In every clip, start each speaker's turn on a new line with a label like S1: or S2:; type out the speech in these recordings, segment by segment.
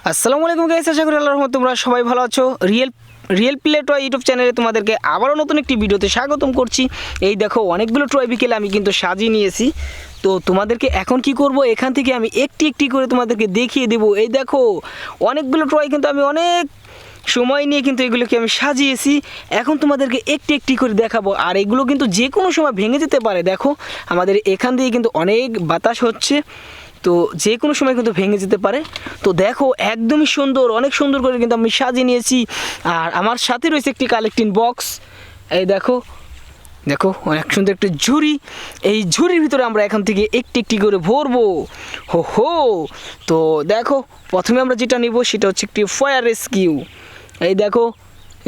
S1: আসসালামু আলাইকুম গাইস, আশা করি আল্লাহর রহমতে তোমরা সবাই ভালো আছো। রিয়েল প্লে টয় ইউটিউব চ্যানেলে তোমাদেরকে আবারও নতুন একটি ভিডিওতে স্বাগতম করছি। এই দেখো অনেকগুলো টয় বিকেলে আমি কিন্তু সাজিয়ে নিয়েছি। তো তোমাদেরকে এখন কি করব, এখান থেকে আমি একটি একটি করে তোমাদেরকে দেখিয়ে দেবো। এই দেখো অনেকগুলো টয় কিন্তু আমি অনেক সময় নিয়ে কিন্তু এগুলোকে আমি সাজিয়েছি। এখন তোমাদেরকে একটি একটি করে দেখাবো, আর এগুলো কিন্তু যে কোনো সময় ভেঙে যেতে পারে। দেখো আমাদের এখান দিয়ে কিন্তু অনেক বাতাস হচ্ছে, তো যে কোনো সময় কিন্তু ভেঙে যেতে পারে। তো দেখো একদমই সুন্দর, অনেক সুন্দর করে কিন্তু আমি সাজিয়ে নিয়েছি। আর আমার সাথে রয়েছে একটি কালেক্টিং বক্স। এই দেখো দেখো অনেক সুন্দর একটি ঝুড়ি। এই ঝুড়ির ভিতরে আমরা এখান থেকে একটি একটি করে ভরবো। হো তো দেখো প্রথমে আমরা যেটা নিব সেটা হচ্ছে একটি ফায়ার রেস্কিউ। এই দেখো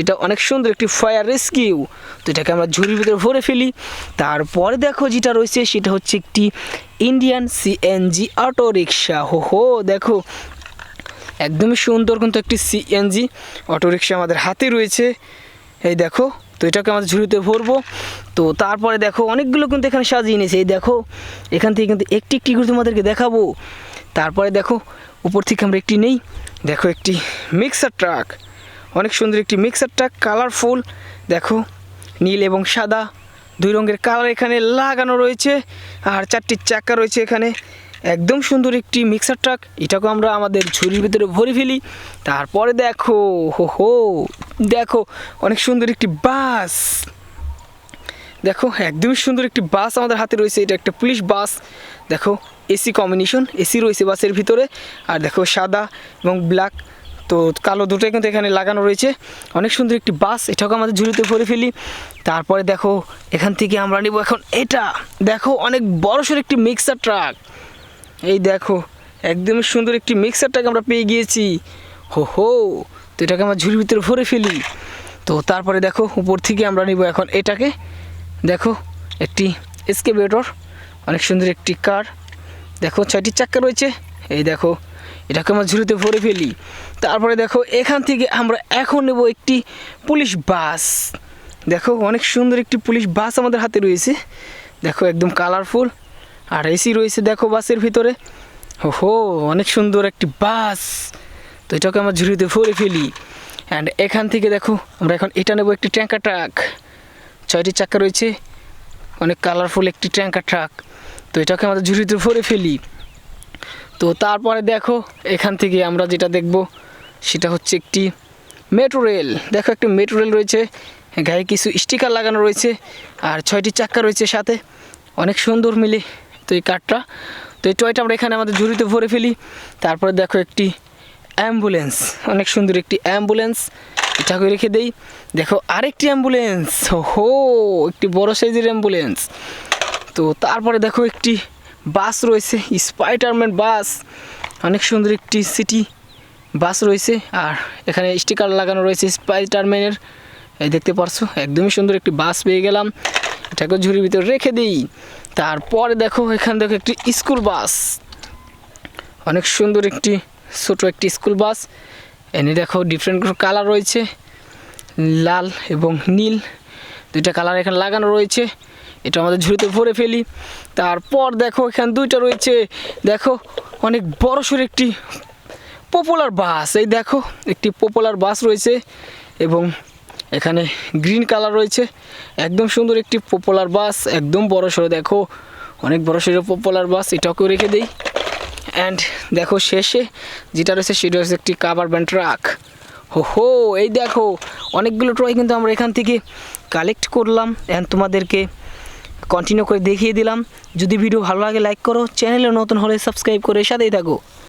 S1: এটা অনেক সুন্দর একটি ফায়ার রেস্কিউ। তো এটাকে আমরা ঝুড়ির ভিতরে ভরে ফেলি। তারপরে দেখো যেটা রয়েছে সেটা হচ্ছে একটি ইন্ডিয়ান সিএনজি অটো রিক্সা। হো দেখো একদমই সুন্দর কিন্তু একটি সিএনজি অটো রিক্সা আমাদের হাতে রয়েছে। এই দেখো তো এটাকে আমাদের ঝুড়িতে ভরবো। তো তারপরে দেখো অনেকগুলো কিন্তু এখানে সাজিয়ে নিয়েছে। এই দেখো এখান থেকে কিন্তু একটি একটি করে তোমাদেরকে দেখাবো। তারপরে দেখো উপর থেকে আমরা একটি নেই। দেখো একটি মিক্সার ট্রাক, অনেক সুন্দর একটি মিক্সার ট্রাক, কালারফুল। দেখো নীল এবং সাদা দুই রঙের কালার এখানে লাগানো রয়েছে, আর চারটি চাকা রয়েছে এখানে। একদম সুন্দর একটি মিক্সার ট্রাক, এটাকে আমরা আমাদের ঝুড়ির ভিতরে ভরে ফেলি। তারপরে দেখো হো দেখো অনেক সুন্দর একটি বাস। দেখো একদমই সুন্দর একটি বাস আমাদের হাতে রয়েছে। এটা একটা পুলিশ বাস। দেখো এসি কম্বিনেশন, এসি রয়েছে বাসের ভিতরে। আর দেখো সাদা এবং ব্ল্যাক, তো কালো দুটোই কিন্তু এখানে লাগানো রয়েছে। অনেক সুন্দর একটি বাস, এটাকে আমাদের ঝুড়িতে ভরে ফেলি। তারপরে দেখো এখান থেকে আমরা নিব এখন এটা। দেখো অনেক বড়সড় একটি মিক্সার ট্রাক। এই দেখো একদমই সুন্দর একটি মিক্সার ট্রাক আমরা পেয়ে গিয়েছি। হো তো এটাকে আমরা ঝুড়ির ভিতরে ভরে ফেলি। তো তারপরে দেখো উপর থেকে আমরা নিব এখন এটাকে। দেখো একটি এক্সকেভেটর, অনেক সুন্দর একটি কার। দেখো 6টি চাক্কা রয়েছে। এই দেখো এটাকে আমরা ঝুড়িতে ভরে ফেলি। তারপরে দেখো এখান থেকে আমরা এখন নেব একটি পুলিশ বাস। দেখো অনেক সুন্দর একটি পুলিশ বাস আমাদের হাতে রয়েছে। দেখো একদম কালারফুল, আর এসি রয়েছে দেখো বাসের ভিতরে। হো অনেক সুন্দর একটি বাস। তো এটাকে আমরা ঝুড়িতে ভরে ফেলি। অ্যান্ড এখান থেকে দেখো আমরা এখন এটা নেব একটি ট্যাঙ্কার ট্রাক। 6টি চাক্কা রয়েছে, অনেক কালারফুল একটি ট্যাঙ্কার ট্রাক। তো এটাকে আমাদের ঝুড়িতে ভরে ফেলি। তো তারপরে দেখো এখান থেকে আমরা যেটা দেখব সেটা হচ্ছে একটি মেট্রো রেল। দেখো একটি মেট্রো রেল রয়েছে, গায়ে কিছু স্টিকার লাগানো রয়েছে, আর 6টি চাক্কা রয়েছে সাথে। অনেক সুন্দর মিলে তো এই কারটা। তো এই টয়টা আমরা এখানে আমাদের ঝুড়িতে ভরে ফেলি। তারপরে দেখো একটি অ্যাম্বুলেন্স, অনেক সুন্দর একটি অ্যাম্বুলেন্স, এটাকে রেখে দেই। দেখো আরেকটি অ্যাম্বুলেন্স। হো একটি বড় সাইজের অ্যাম্বুলেন্স। তো তারপরে দেখো একটি বাস রয়েছে, স্পাইডারম্যান বাস। অনেক সুন্দর একটি সিটি বাস রয়েছে, আর এখানে স্টিকার লাগানো রয়েছে স্পাইডারম্যানের। এই দেখতে পারছো একদমই সুন্দর একটি বাস পেয়ে গেলাম। এটাকে ঝুড়ির ভিতরে রেখে দিই। তারপরে দেখো এখানে দেখো একটি স্কুল বাস, অনেক সুন্দর একটি ছোট একটি স্কুল বাস। এনে দেখো ডিফারেন্ট কালার রয়েছে, লাল এবং নীল, দুইটা কালার এখানে লাগানো রয়েছে। এটা আমাদের ঝুড়িতে ভরে ফেলি। তারপর দেখো এখানে দুইটা রয়েছে। দেখো অনেক বড়সড় একটি পপুলার বাস। এই দেখো একটি পপুলার বাস রয়েছে, এবং এখানে গ্রিন কালার রয়েছে। একদম সুন্দর একটি পপুলার বাস, একদম বড়সড়। দেখো অনেক বড়সড় পপুলার বাস, এটাকেও রেখে দেই। অ্যান্ড দেখো শেষে যেটা রয়েছে সেটা হচ্ছে একটি কাভার ভ্যান ট্রাক। হো এই দেখো অনেকগুলো টয় কিন্তু আমরা এখান থেকে কালেক্ট করলাম, অ্যান্ড তোমাদেরকে কন্টিনিউ করে দেখিয়ে দিলাম। যদি ভিডিও ভালো লাগে লাইক করো, চ্যানেলে নতুন হলে সাবস্ক্রাইব করে সাথেই থাকো।